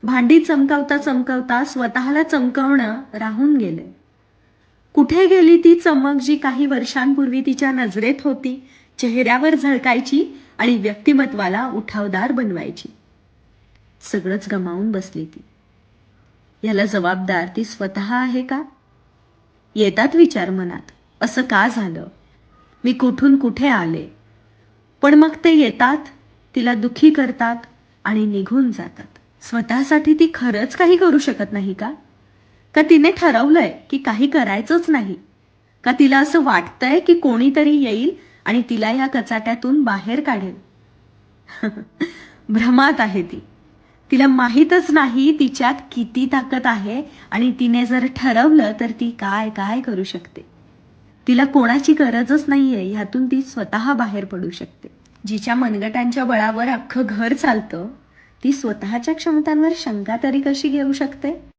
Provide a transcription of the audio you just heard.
भांडी चमकावता चमकावता स्वतःला चमकवणं राहून गेले. कुठे गेली ती चमक जी काही वर्षांपूर्वी तिच्या नजरेत होती, चेहऱ्यावर झळकायची आणि व्यक्तिमत्वाला उठावदार बनवायची? सगळंच गमावून बसली ती. याला जबाबदार ती स्वतः आहे का? येतात विचार मनात, असं का झालं? मी कुठून कुठे आले? पण मग ते येतात, तिला दुखी करतात आणि निघून जातात. स्वतःसाठी ती खरंच काही करू शकत नाही का? का तिने ठरवलंय की काही करायचंच नाही? का तिला असं वाटतंय की कोणीतरी येईल आणि तिला या कचाट्यातून बाहेर काढेल? भ्रमात आहे ती. तिला माहीतच नाही तिच्यात किती ताकद आहे आणि तिने जर ठरवलं तर ती काय काय करू शकते. तिला कोणाची गरजच नाहीये, ह्यातून ती स्वतः बाहेर पडू शकते. जिच्या मनगटांच्या बळावर अख्खं घर चालतं, ती स्वतःच्या क्षमतांवर शंका तरी कशी घेऊ शकते?